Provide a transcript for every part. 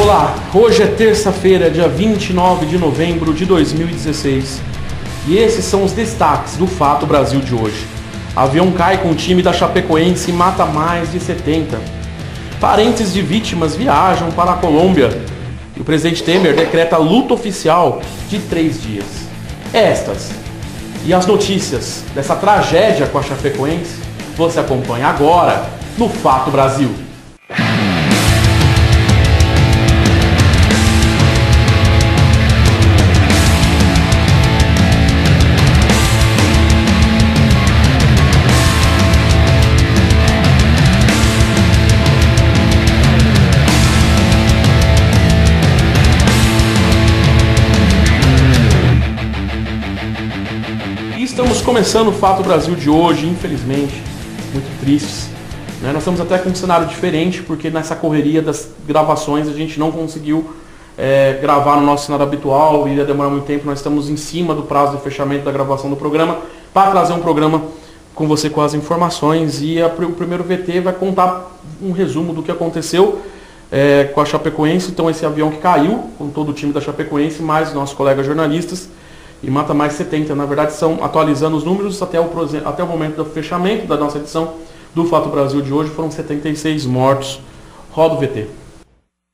Olá, hoje é terça-feira, dia 29 de novembro de 2016 e esses são os destaques do Fato Brasil de hoje. Avião cai com o time da Chapecoense e mata mais de 70. Parentes de vítimas viajam para a Colômbia e o presidente Temer decreta luto oficial de 3 dias. Estas e as notícias dessa tragédia com a Chapecoense você acompanha agora no Fato Brasil. Estamos começando o Fato Brasil de hoje, infelizmente, muito tristes. Nós estamos até com um cenário diferente, porque nessa correria das gravações a gente não conseguiu gravar no nosso cenário habitual, iria demorar muito tempo. Nós estamos em cima do prazo de fechamento da gravação do programa, para trazer um programa com você com as informações. E o primeiro VT vai contar um resumo do que aconteceu com a Chapecoense. Então esse avião que caiu, com todo o time da Chapecoense, mais nossos colegas jornalistas, e mata mais 70. Na verdade, são atualizando os números até o momento do fechamento da nossa edição do Fato Brasil de hoje, foram 76 mortos. Roda o VT.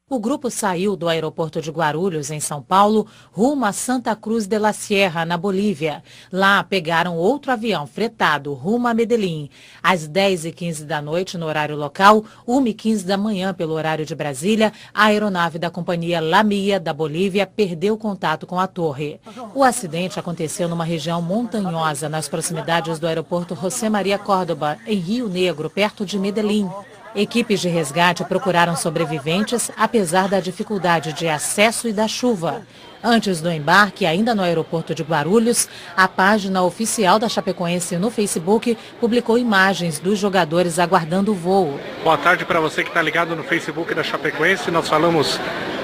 O grupo saiu do aeroporto de Guarulhos, em São Paulo, rumo a Santa Cruz de la Sierra, na Bolívia. Lá pegaram outro avião fretado rumo a Medellín. Às 10h15 da noite, no horário local, 1h15 da manhã, pelo horário de Brasília, a aeronave da companhia Lamia, da Bolívia, perdeu contato com a torre. O acidente aconteceu numa região montanhosa, nas proximidades do aeroporto José Maria Córdoba, em Rio Negro, perto de Medellín. Equipes de resgate procuraram sobreviventes, apesar da dificuldade de acesso e da chuva. Antes do embarque, ainda no aeroporto de Guarulhos, a página oficial da Chapecoense no Facebook publicou imagens dos jogadores aguardando o voo. Boa tarde para você que está ligado no Facebook da Chapecoense. Nós falamos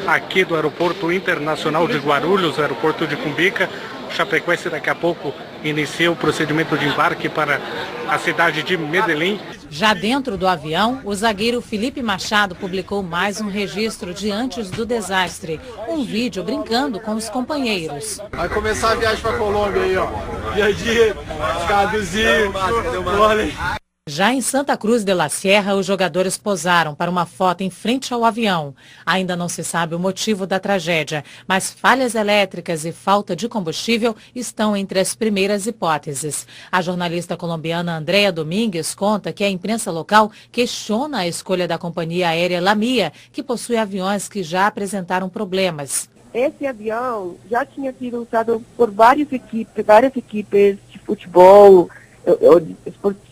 aqui do Aeroporto Internacional de Guarulhos, aeroporto de Cumbica. Chapecoense daqui a pouco inicia o procedimento de embarque para a cidade de Medellín. Já dentro do avião, o zagueiro Felipe Machado publicou mais um registro de antes do desastre. Um vídeo brincando com os companheiros. Vai começar a viagem para a Colômbia aí, ó. Viadinho, escadozinho, olha. Já em Santa Cruz de la Sierra, os jogadores posaram para uma foto em frente ao avião. Ainda não se sabe o motivo da tragédia, mas falhas elétricas e falta de combustível estão entre as primeiras hipóteses. A jornalista colombiana Andrea Domingues conta que a imprensa local questiona a escolha da companhia aérea Lamia, que possui aviões que já apresentaram problemas. Esse avião já tinha sido usado por várias equipes de futebol,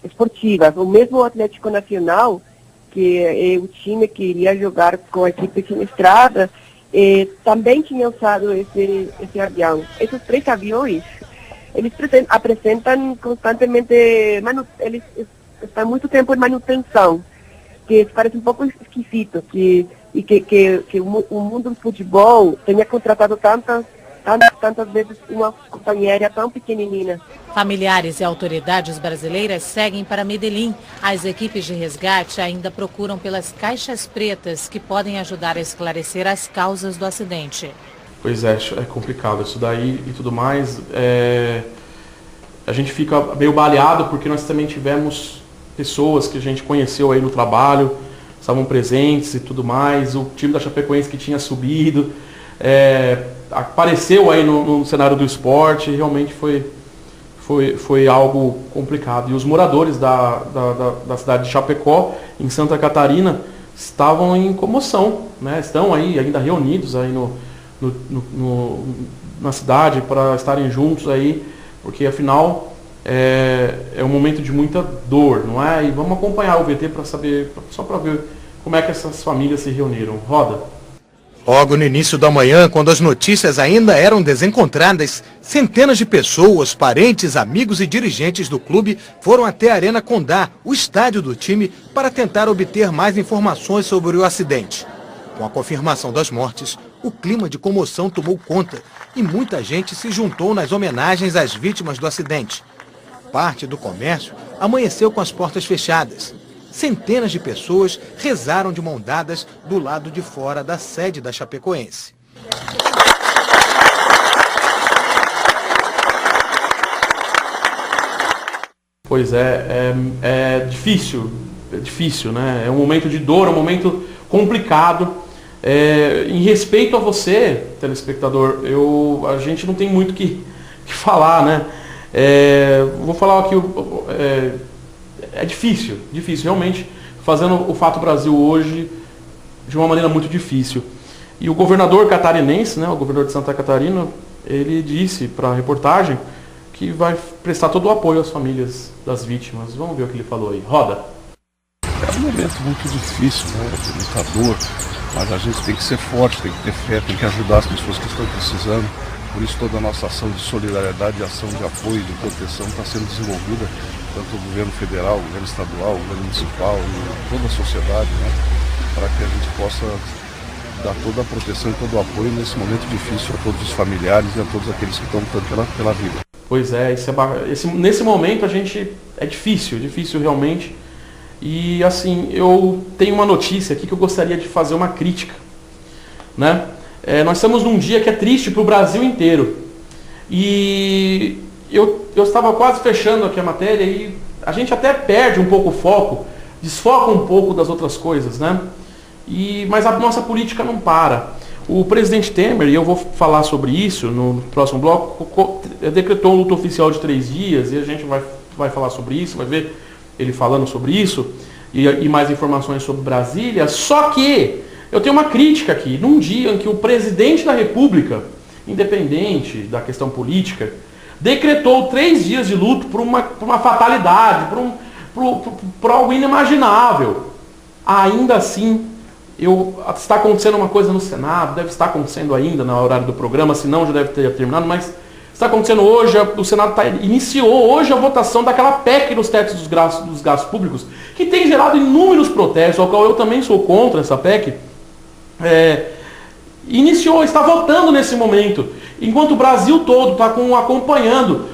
esportivas. O mesmo Atlético Nacional, que é o time que iria jogar com a equipe sinistrada, também tinha usado esse avião. Esses 3 aviões, eles apresentam constantemente, eles estão muito tempo em manutenção, que parece um pouco esquisito, que o mundo do futebol tenha contratado tantas vezes uma companhia tão pequenininha. Familiares e autoridades brasileiras seguem para Medellín. As equipes de resgate ainda procuram pelas caixas pretas que podem ajudar a esclarecer as causas do acidente. Pois é complicado isso daí e tudo mais. A gente fica meio baleado porque nós também tivemos pessoas que a gente conheceu aí no trabalho, estavam presentes e tudo mais. O time da Chapecoense que tinha subido, apareceu aí no cenário do esporte e realmente foi algo complicado. E os moradores da cidade de Chapecó, em Santa Catarina, estavam em comoção, né? Estão aí ainda reunidos aí na cidade para estarem juntos aí, porque afinal é um momento de muita dor, não é? E vamos acompanhar o VT para saber, só para ver como é que essas famílias se reuniram. Roda. Logo no início da manhã, quando as notícias ainda eram desencontradas, centenas de pessoas, parentes, amigos e dirigentes do clube foram até a Arena Condá, o estádio do time, para tentar obter mais informações sobre o acidente. Com a confirmação das mortes, o clima de comoção tomou conta e muita gente se juntou nas homenagens às vítimas do acidente. Parte do comércio amanheceu com as portas fechadas. centenas de pessoas rezaram de mão dadas do lado de fora da sede da Chapecoense. Pois é difícil, né? É um momento de dor, é um momento complicado. Em respeito a você, telespectador, a gente não tem muito que falar, né? Vou falar aqui, é difícil, realmente, fazendo o Fato Brasil hoje de uma maneira muito difícil. E o governador catarinense, né, o governador de Santa Catarina, ele disse para a reportagem que vai prestar todo o apoio às famílias das vítimas. Vamos ver o que ele falou aí. Roda. É um momento muito difícil, né? De muita dor, mas a gente tem que ser forte, tem que ter fé, tem que ajudar as pessoas que estão precisando. Por isso toda a nossa ação de solidariedade, ação de apoio, de proteção está sendo desenvolvida, tanto o governo federal, o governo estadual, o governo municipal, toda a sociedade, né? Para que a gente possa dar toda a proteção e todo o apoio nesse momento difícil a todos os familiares e a todos aqueles que estão lutando pela vida. Pois é, nesse momento é difícil realmente. E assim, eu tenho uma notícia aqui que eu gostaria de fazer uma crítica, né? Nós estamos num dia que é triste para o Brasil inteiro. E eu estava quase fechando aqui a matéria e a gente até perde um pouco o foco, desfoca um pouco das outras coisas, né? Mas a nossa política não para. O presidente Temer, e eu vou falar sobre isso no próximo bloco, decretou um luto oficial de 3 dias, e a gente vai falar sobre isso, vai ver ele falando sobre isso, e mais informações sobre Brasília. Só que eu tenho uma crítica aqui. Num dia em que o presidente da República, independente da questão política, decretou 3 dias de luto por uma fatalidade, por algo inimaginável, ainda assim, está acontecendo uma coisa no Senado, deve estar acontecendo ainda no horário do programa, senão já deve ter terminado, mas está acontecendo hoje, o Senado iniciou hoje a votação daquela PEC nos tetos dos gastos públicos, que tem gerado inúmeros protestos, ao qual eu também sou contra essa PEC. Está votando nesse momento, enquanto o Brasil todo está acompanhando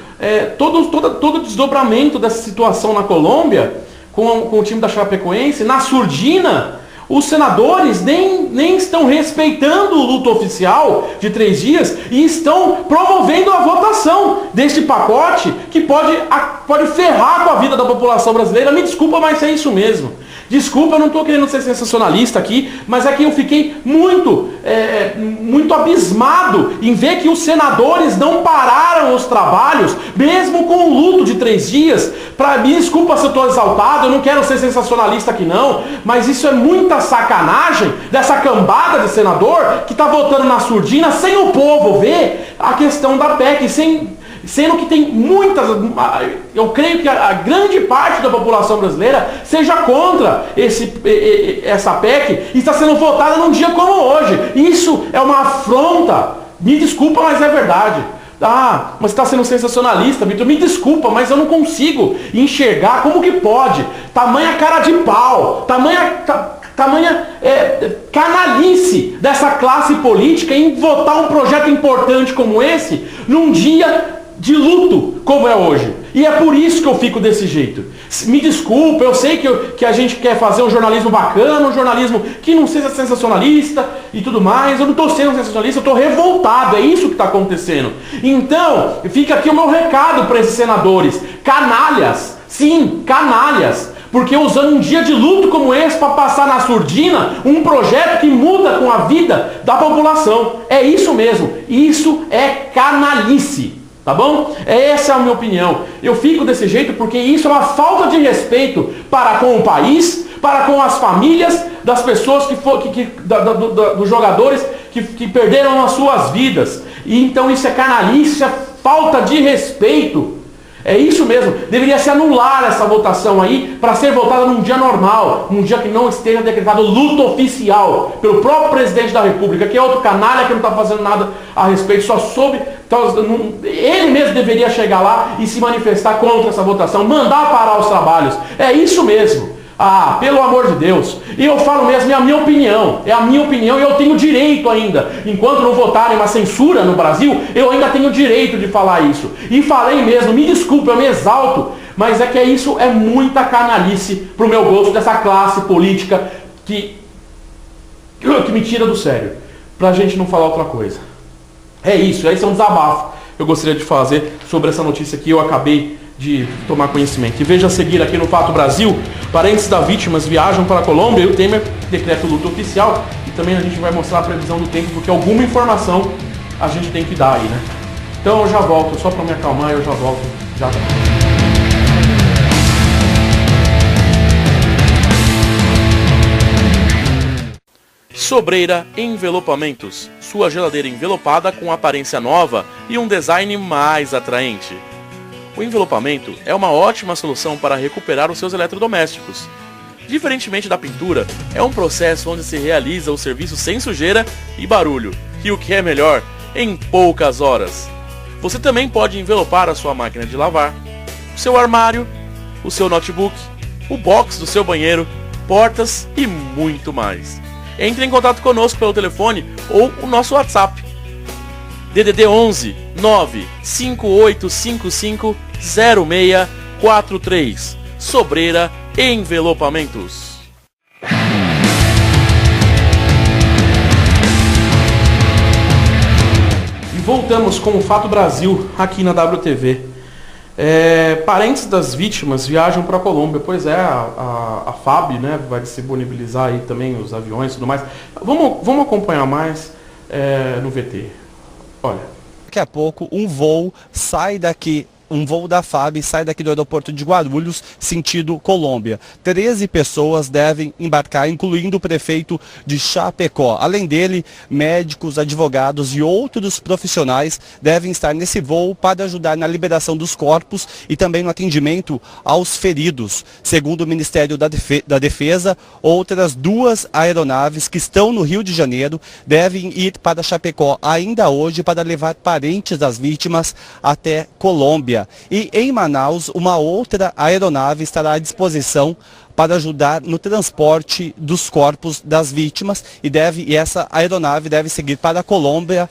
todo o desdobramento dessa situação na Colômbia, com o time da Chapecoense, na surdina. Os senadores nem estão respeitando o luto oficial de 3 dias e estão promovendo a votação deste pacote que pode ferrar com a vida da população brasileira. Me desculpa, mas é isso mesmo. Desculpa, eu não estou querendo ser sensacionalista aqui, mas é que eu fiquei muito abismado em ver que os senadores não pararam os trabalhos, mesmo com o luto de 3 dias. Me desculpa se eu estou exaltado, eu não quero ser sensacionalista aqui não, mas isso é muita sacanagem dessa cambada de senador que está votando na surdina sem o povo ver a questão da PEC, sendo que tem muitas, eu creio que a grande parte da população brasileira seja contra essa PEC e está sendo votada num dia como hoje. Isso é uma afronta. Me desculpa, mas é verdade. Mas está sendo sensacionalista, Vitor. Me desculpa, mas eu não consigo enxergar como que pode. Tamanha cara de pau, tamanha canalice dessa classe política em votar um projeto importante como esse num dia de luto como é hoje. E é por isso que eu fico desse jeito. Me desculpa, eu sei que a gente quer fazer um jornalismo bacana, um jornalismo que não seja sensacionalista e tudo mais. Eu não estou sendo sensacionalista, eu estou revoltado, é isso que está acontecendo. Então, fica aqui o meu recado para esses senadores. Canalhas, sim, canalhas. Porque usando um dia de luto como esse para passar na surdina um projeto que muda com a vida da população. É isso mesmo, isso é canalice. Tá bom? Essa é a minha opinião. Eu fico desse jeito porque isso é uma falta de respeito para com o país, para com as famílias das pessoas dos jogadores que perderam as suas vidas. E então isso é canalice, é falta de respeito. É isso mesmo. Deveria se anular essa votação aí para ser votada num dia normal, num dia que não esteja decretado luto oficial pelo próprio presidente da República, que é outro canalha que não está fazendo nada a respeito, só soube. Ele mesmo deveria chegar lá e se manifestar contra essa votação, mandar parar os trabalhos. É isso mesmo. Pelo amor de Deus. E eu falo mesmo, é a minha opinião e eu tenho direito ainda. Enquanto não votarem uma censura no Brasil, eu ainda tenho direito de falar isso. E falei mesmo, me desculpe, eu me exalto Mas é que isso é muita canalice pro meu gosto, dessa classe política que me tira do sério. Pra gente não falar outra coisa. É isso, esse é um desabafo que eu gostaria de fazer sobre essa notícia que eu acabei de tomar conhecimento. E veja a seguir aqui no Fato Brasil, parentes das vítimas viajam para a Colômbia e o Temer decreta o luto oficial. E também a gente vai mostrar a previsão do tempo, porque alguma informação a gente tem que dar aí, né? Então eu já volto, só para me acalmar, eu já volto. Já. Sobreira Envelopamentos, sua geladeira envelopada com aparência nova e um design mais atraente. O envelopamento é uma ótima solução para recuperar os seus eletrodomésticos. Diferentemente da pintura, é um processo onde se realiza o serviço sem sujeira e barulho, e o que é melhor, em poucas horas. Você também pode envelopar a sua máquina de lavar, o seu armário, o seu notebook, o box do seu banheiro, portas e muito mais. Entre em contato conosco pelo telefone ou o nosso WhatsApp. DDD 11 95855 0643. Sobreira Envelopamentos. E voltamos com o Fato Brasil aqui na WTV. Parentes das vítimas viajam para a Colômbia. Pois é, a FAB, né, vai disponibilizar aí também os aviões e tudo mais. Vamos acompanhar mais no VT. Olha. Daqui a pouco um voo da FAB sai daqui do aeroporto de Guarulhos, sentido Colômbia. 13 pessoas devem embarcar, incluindo o prefeito de Chapecó. Além dele, médicos, advogados e outros profissionais devem estar nesse voo para ajudar na liberação dos corpos e também no atendimento aos feridos. Segundo o Ministério da Defesa, outras 2 aeronaves que estão no Rio de Janeiro devem ir para Chapecó ainda hoje para levar parentes das vítimas até Colômbia. E em Manaus, uma outra aeronave estará à disposição para ajudar no transporte dos corpos das vítimas e essa aeronave deve seguir para a Colômbia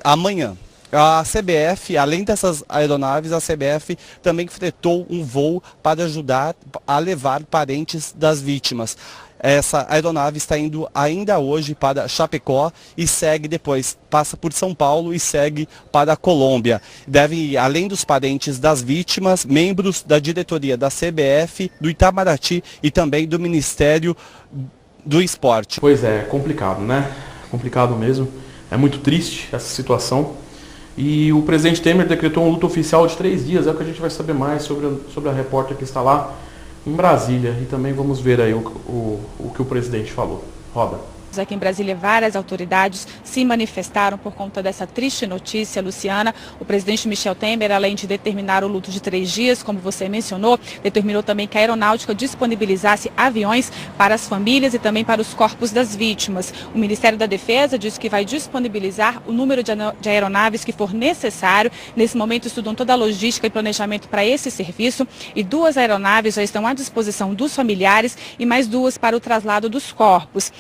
amanhã. A CBF, além dessas aeronaves, a CBF também fretou um voo para ajudar a levar parentes das vítimas. Essa aeronave está indo ainda hoje para Chapecó e segue depois, passa por São Paulo e segue para a Colômbia. Deve, além dos parentes das vítimas, membros da diretoria da CBF, do Itamaraty e também do Ministério do Esporte. Pois é, complicado, né? Complicado mesmo. É muito triste essa situação. E o presidente Temer decretou um luto oficial de 3 dias. É o que a gente vai saber mais sobre a repórter que está lá em Brasília. E também vamos ver aí o que o presidente falou. Roda. Aqui em Brasília, várias autoridades se manifestaram por conta dessa triste notícia, Luciana. O presidente Michel Temer, além de determinar o luto de 3 dias, como você mencionou, determinou também que a aeronáutica disponibilizasse aviões para as famílias e também para os corpos das vítimas. O Ministério da Defesa disse que vai disponibilizar o número de aeronaves que for necessário. Nesse momento, estudam toda a logística e planejamento para esse serviço. E 2 aeronaves já estão à disposição dos familiares e mais 2 para o traslado dos corpos.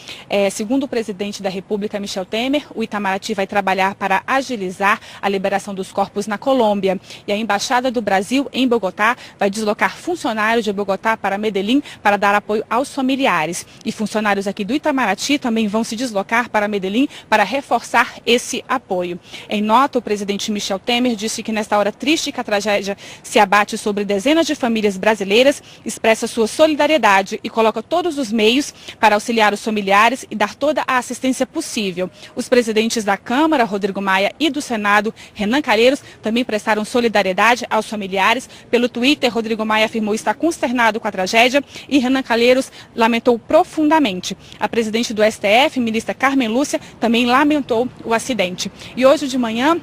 Segundo o presidente da República, Michel Temer, o Itamaraty vai trabalhar para agilizar a liberação dos corpos na Colômbia. E a Embaixada do Brasil, em Bogotá, vai deslocar funcionários de Bogotá para Medellín para dar apoio aos familiares. E funcionários aqui do Itamaraty também vão se deslocar para Medellín para reforçar esse apoio. Em nota, o presidente Michel Temer disse que nesta hora triste que a tragédia se abate sobre dezenas de famílias brasileiras, expressa sua solidariedade e coloca todos os meios para auxiliar os familiares e dar toda a assistência possível. Os presidentes da Câmara, Rodrigo Maia, e do Senado, Renan Calheiros, também prestaram solidariedade aos familiares. Pelo Twitter, Rodrigo Maia afirmou estar consternado com a tragédia e Renan Calheiros lamentou profundamente. A presidente do STF, ministra Carmen Lúcia, também lamentou o acidente. E hoje de manhã,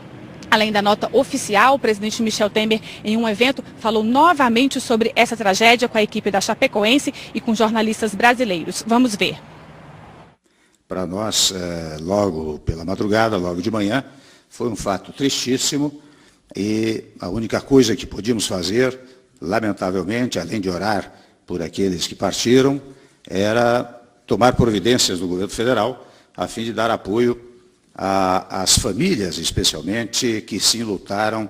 além da nota oficial, o presidente Michel Temer, em um evento, falou novamente sobre essa tragédia com a equipe da Chapecoense e com jornalistas brasileiros. Vamos ver. Para nós, logo pela madrugada, logo de manhã, foi um fato tristíssimo e a única coisa que podíamos fazer, lamentavelmente, além de orar por aqueles que partiram, era tomar providências do governo federal a fim de dar apoio às famílias, especialmente, que se enlutaram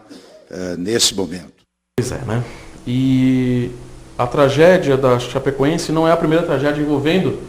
nesse momento. Pois é, né? E a tragédia da Chapecoense não é a primeira tragédia envolvendo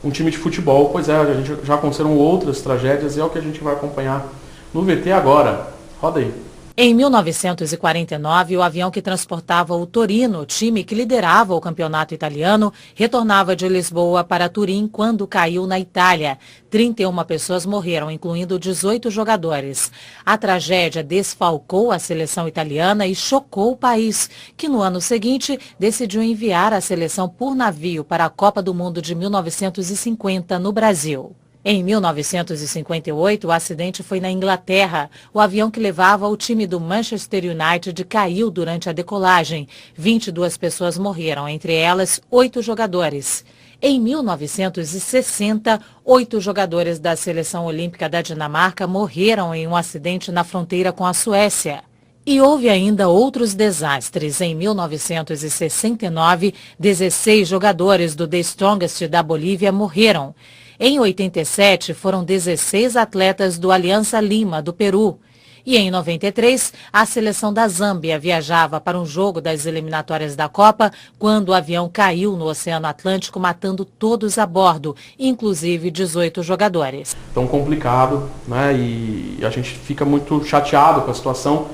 um time de futebol, pois já aconteceram outras tragédias e é o que a gente vai acompanhar no VT agora. Roda aí. Em 1949, o avião que transportava o Torino, time que liderava o campeonato italiano, retornava de Lisboa para Turim quando caiu na Itália. 31 pessoas morreram, incluindo 18 jogadores. A tragédia desfalcou a seleção italiana e chocou o país, que no ano seguinte decidiu enviar a seleção por navio para a Copa do Mundo de 1950 no Brasil. Em 1958, o acidente foi na Inglaterra. O avião que levava o time do Manchester United caiu durante a decolagem. 22 pessoas morreram, entre elas 8 jogadores. Em 1960, 8 jogadores da Seleção Olímpica da Dinamarca morreram em um acidente na fronteira com a Suécia. E houve ainda outros desastres. Em 1969, 16 jogadores do The Strongest da Bolívia morreram. Em 87, foram 16 atletas do Aliança Lima, do Peru. E em 93, a seleção da Zâmbia viajava para um jogo das eliminatórias da Copa, quando o avião caiu no Oceano Atlântico, matando todos a bordo, inclusive 18 jogadores. Tão complicado, né? E a gente fica muito chateado com a situação,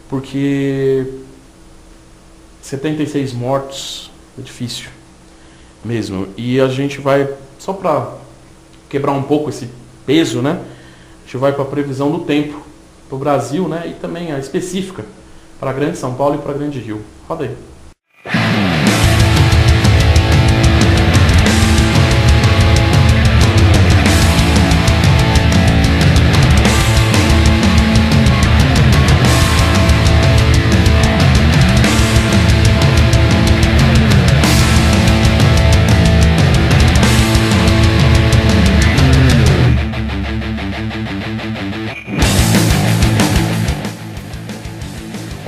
porque 76 mortos é difícil mesmo. E a gente vai, só para quebrar um pouco esse peso, né? A gente vai para a previsão do tempo para o Brasil, né? E também a específica para a Grande São Paulo e para a Grande Rio. Roda aí.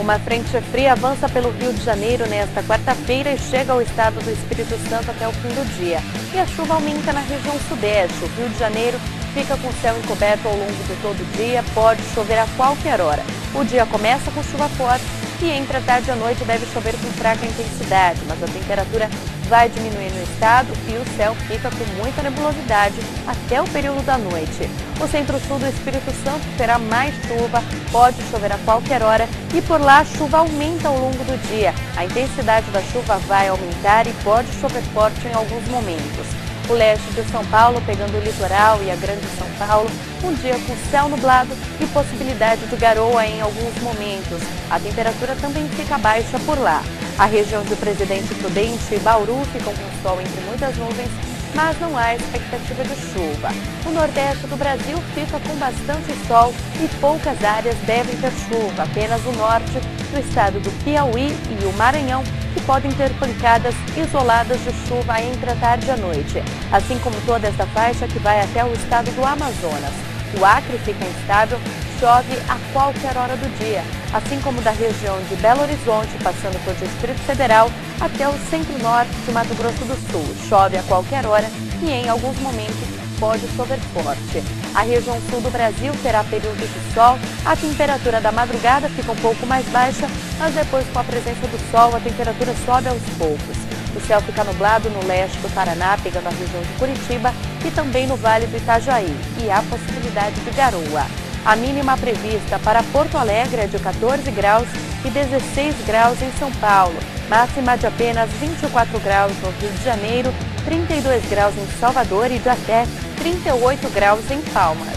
Uma frente fria avança pelo Rio de Janeiro nesta quarta-feira e chega ao estado do Espírito Santo até o fim do dia. E a chuva aumenta na região sudeste. O Rio de Janeiro fica com o céu encoberto ao longo de todo o dia, pode chover a qualquer hora. O dia começa com chuva forte e entre a tarde e a noite deve chover com fraca intensidade, mas a temperatura vai diminuir no estado e o céu fica com muita nebulosidade até o período da noite. O centro-sul do Espírito Santo terá mais chuva, pode chover a qualquer hora e por lá a chuva aumenta ao longo do dia. A intensidade da chuva vai aumentar e pode chover forte em alguns momentos. O leste de São Paulo pegando o litoral e a Grande São Paulo, um dia com céu nublado e possibilidade de garoa em alguns momentos. A temperatura também fica baixa por lá. A região de Presidente Prudente e Bauru ficam com sol entre muitas nuvens, mas não há expectativa de chuva. O nordeste do Brasil fica com bastante sol e poucas áreas devem ter chuva. Apenas o norte do estado do Piauí e o Maranhão que podem ter pancadas isoladas de chuva entre a tarde e a noite, assim como toda esta faixa que vai até o estado do Amazonas. O Acre fica instável, chove a qualquer hora do dia, assim como da região de Belo Horizonte, passando por Distrito Federal, até o centro-norte de Mato Grosso do Sul. Chove a qualquer hora e em alguns momentos pode chover forte. A região sul do Brasil terá períodos de sol, a temperatura da madrugada fica um pouco mais baixa, mas depois com a presença do sol a temperatura sobe aos poucos. O céu fica nublado no leste do Paraná, pegando a região de Curitiba e também no Vale do Itajaí, e há possibilidade de garoa. A mínima prevista para Porto Alegre é de 14 graus e 16 graus em São Paulo, máxima de apenas 24 graus no Rio de Janeiro, 32 graus em Salvador e de até 38 graus em Palmas.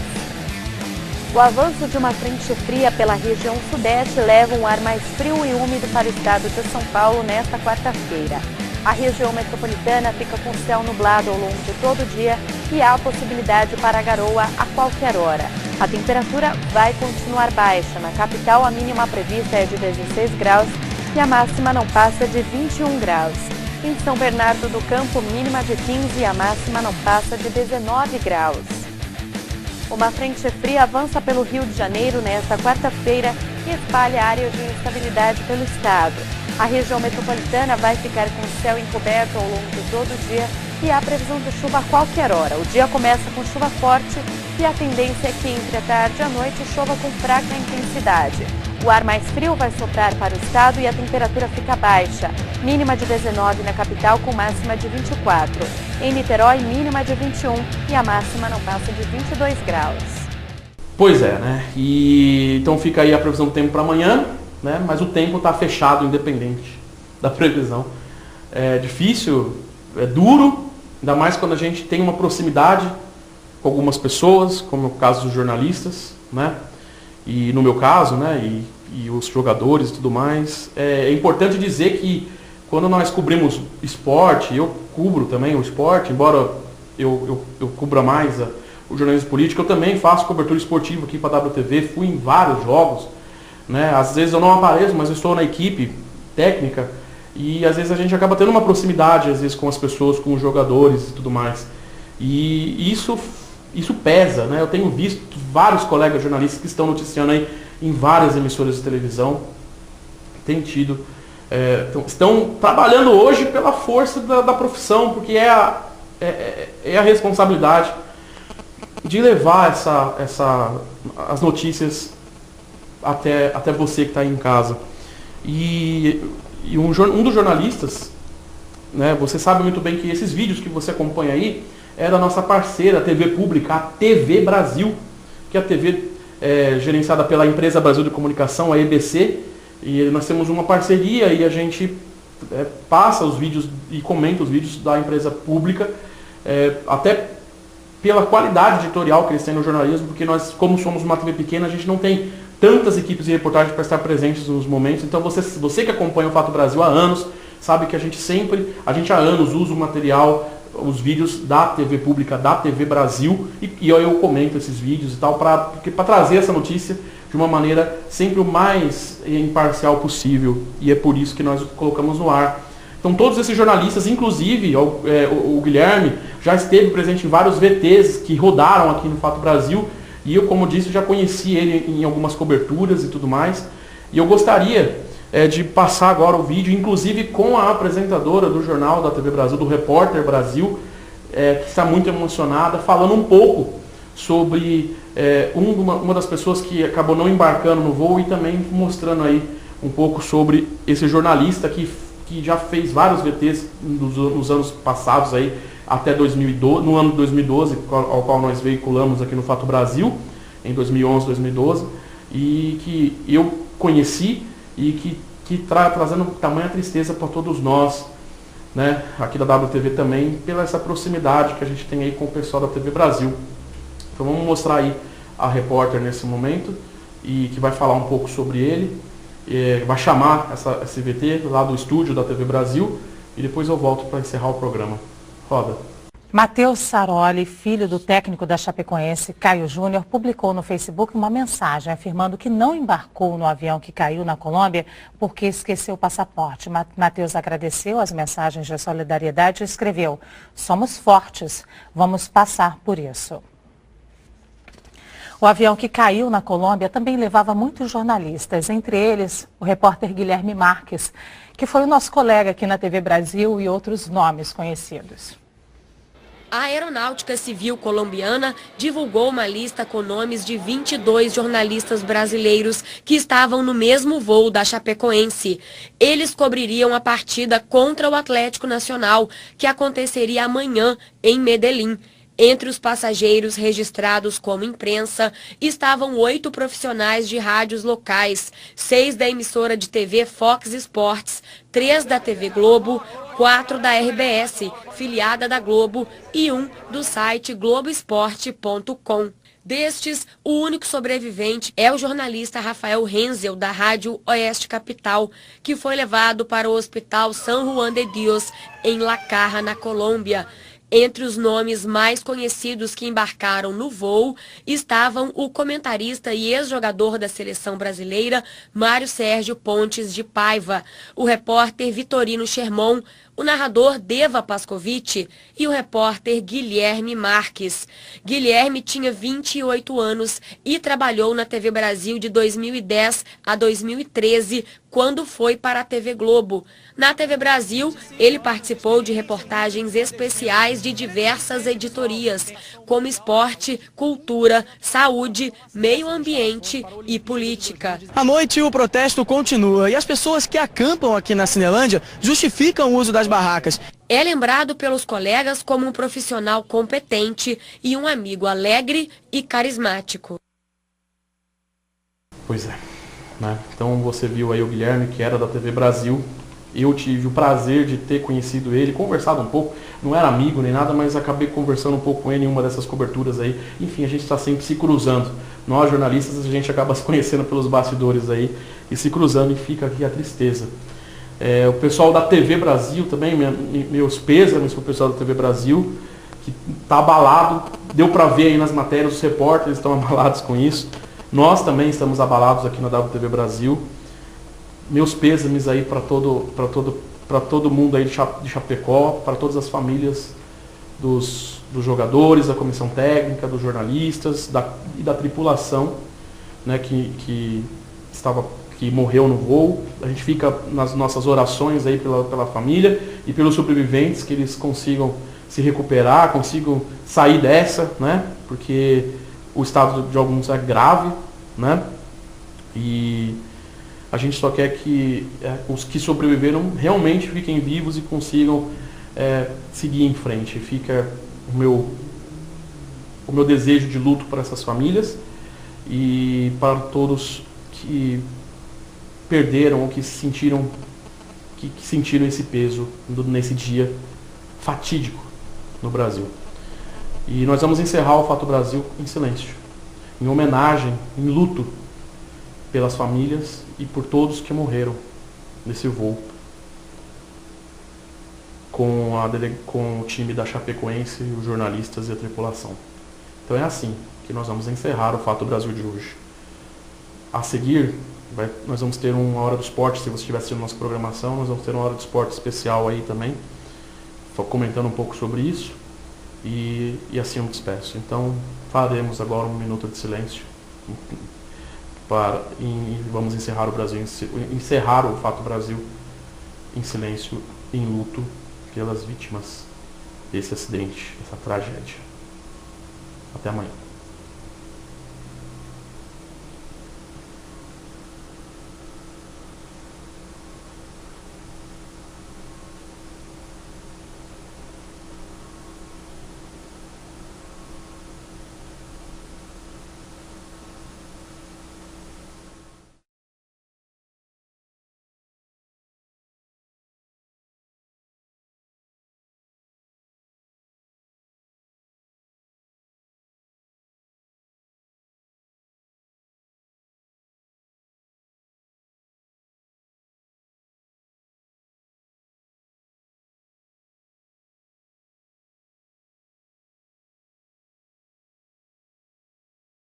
O avanço de uma frente fria pela região sudeste leva um ar mais frio e úmido para o estado de São Paulo nesta quarta-feira. A região metropolitana fica com céu nublado ao longo de todo o dia e há possibilidade para garoa a qualquer hora. A temperatura vai continuar baixa. Na capital, a mínima prevista é de 16 graus e a máxima não passa de 21 graus. Em São Bernardo do Campo, mínima de 15 e a máxima não passa de 19 graus. Uma frente fria avança pelo Rio de Janeiro nesta quarta-feira e espalha áreas de instabilidade pelo estado. A região metropolitana vai ficar com o céu encoberto ao longo de todo o dia e há previsão de chuva a qualquer hora. O dia começa com chuva forte e a tendência é que entre a tarde e a noite chova com fraca intensidade. O ar mais frio vai soprar para o estado e a temperatura fica baixa. Mínima de 19 na capital com máxima de 24. Em Niterói, mínima de 21 e a máxima não passa de 22 graus. Pois é, né? E então fica aí a previsão do tempo para amanhã, né? Mas o tempo está fechado, independente da previsão. É difícil, é duro, ainda mais quando a gente tem uma proximidade com algumas pessoas, como é o caso dos jornalistas, né? E no meu caso, né? E os jogadores e tudo mais. É importante dizer que quando nós cobrimos esporte, eu cubro também o esporte, embora eu cubra mais o jornalismo político, eu também faço cobertura esportiva aqui para a WTV, fui em vários jogos, né? Às vezes eu não apareço, mas eu estou na equipe técnica e às vezes a gente acaba tendo uma proximidade, às vezes com as pessoas, com os jogadores e tudo mais. E isso pesa, né? Eu tenho visto vários colegas jornalistas que estão noticiando aí em várias emissoras de televisão, estão trabalhando hoje pela força da profissão, porque é a responsabilidade de levar as notícias até você que está aí em casa. E um dos jornalistas, né, você sabe muito bem que esses vídeos que você acompanha aí é da nossa parceira, a TV Pública, a TV Brasil, que é a TV gerenciada pela Empresa Brasil de Comunicação, a EBC, e nós temos uma parceria e a gente passa os vídeos e comenta os vídeos da empresa pública, até pela qualidade editorial que eles têm no jornalismo, porque nós, como somos uma TV pequena, a gente não tem tantas equipes de reportagem para estar presentes nos momentos. Então você que acompanha o Fato Brasil há anos, sabe que a gente há anos usa o material, os vídeos da TV Pública, da TV Brasil, e eu comento esses vídeos e tal, para trazer essa notícia de uma maneira sempre o mais imparcial possível, e é por isso que nós colocamos no ar. Então todos esses jornalistas, inclusive o Guilherme, já esteve presente em vários VTs que rodaram aqui no Fato Brasil, e eu, como disse, já conheci ele em algumas coberturas e tudo mais, e eu gostaria de passar agora o vídeo, inclusive com a apresentadora do jornal da TV Brasil, do Repórter Brasil, que está muito emocionada, falando um pouco sobre uma das pessoas que acabou não embarcando no voo, e também mostrando aí um pouco sobre esse jornalista que já fez vários VTs nos anos passados, aí, até 2012, no ano de 2012, ao qual nós veiculamos aqui no Fato Brasil, em 2011, 2012, e que eu conheci e que trazendo tamanha tristeza para todos nós, né, aqui da WTV também, pela essa proximidade que a gente tem aí com o pessoal da TV Brasil. Então vamos mostrar aí a repórter nesse momento, e que vai falar um pouco sobre ele, vai chamar esse VT lá do estúdio da TV Brasil, e depois eu volto para encerrar o programa. Roda. Matheus Saroli, filho do técnico da Chapecoense, Caio Júnior, publicou no Facebook uma mensagem afirmando que não embarcou no avião que caiu na Colômbia porque esqueceu o passaporte. Matheus agradeceu as mensagens de solidariedade e escreveu: "Somos fortes, vamos passar por isso." O avião que caiu na Colômbia também levava muitos jornalistas, entre eles o repórter Guilherme Marques, que foi o nosso colega aqui na TV Brasil, e outros nomes conhecidos. A Aeronáutica Civil colombiana divulgou uma lista com nomes de 22 jornalistas brasileiros que estavam no mesmo voo da Chapecoense. Eles cobririam a partida contra o Atlético Nacional, que aconteceria amanhã em Medellín. Entre os passageiros registrados como imprensa estavam 8 profissionais de rádios locais, 6 da emissora de TV Fox Sports, 3 da TV Globo, 4 da RBS, filiada da Globo, e 1 do site Globoesporte.com. Destes, o único sobrevivente é o jornalista Rafael Renzel, da Rádio Oeste Capital, que foi levado para o Hospital San Juan de Dios, em La Carra, na Colômbia. Entre os nomes mais conhecidos que embarcaram no voo estavam o comentarista e ex-jogador da seleção brasileira, Mário Sérgio Pontes de Paiva, o repórter Vitorino Sherman, o narrador Deva Pascovitch e o repórter Guilherme Marques. Guilherme tinha 28 anos e trabalhou na TV Brasil de 2010 a 2013, quando foi para a TV Globo. Na TV Brasil, ele participou de reportagens especiais matérias de diversas editorias, como esporte, cultura, saúde, meio ambiente e política. À noite o protesto continua e as pessoas que acampam aqui na Cinelândia justificam o uso das barracas. É lembrado pelos colegas como um profissional competente e um amigo alegre e carismático. Pois é, né? Então você viu aí o Guilherme, que era da TV Brasil. Eu tive o prazer de ter conhecido ele, conversado um pouco, não era amigo nem nada, mas acabei conversando um pouco com ele em uma dessas coberturas aí. Enfim, a gente está sempre se cruzando. Nós, jornalistas, a gente acaba se conhecendo pelos bastidores aí e se cruzando, e fica aqui a tristeza. O pessoal da TV Brasil também, meus pêsames para o pessoal da TV Brasil, que está abalado, deu para ver aí nas matérias, os repórteres estão abalados com isso. Nós também estamos abalados aqui na WTV Brasil. Meus pêsames aí para todo mundo aí de Chapecó, para todas as famílias dos jogadores, da comissão técnica, dos jornalistas e da tripulação, né, que morreu no voo. A gente fica nas nossas orações aí pela família e pelos sobreviventes, que eles consigam se recuperar, consigam sair dessa, né, porque o estado de alguns é grave, né, e a gente só quer que os que sobreviveram realmente fiquem vivos e consigam seguir em frente. Fica o meu desejo de luto para essas famílias e para todos que perderam ou que sentiram esse peso nesse dia fatídico no Brasil. E nós vamos encerrar o Fato Brasil em silêncio, em homenagem, em luto pelas famílias e por todos que morreram nesse voo com o time da Chapecoense, os jornalistas e a tripulação. Então é assim que nós vamos encerrar o Fato Brasil de hoje. A seguir, nós vamos ter uma Hora do Esporte. Se você estiver assistindo nossa programação, nós vamos ter uma Hora do Esporte especial aí também, comentando um pouco sobre isso, e assim eu me despeço. Então faremos agora um minuto de silêncio e vamos encerrar o Fato Brasil em silêncio, em luto pelas vítimas desse acidente, dessa tragédia. Até amanhã.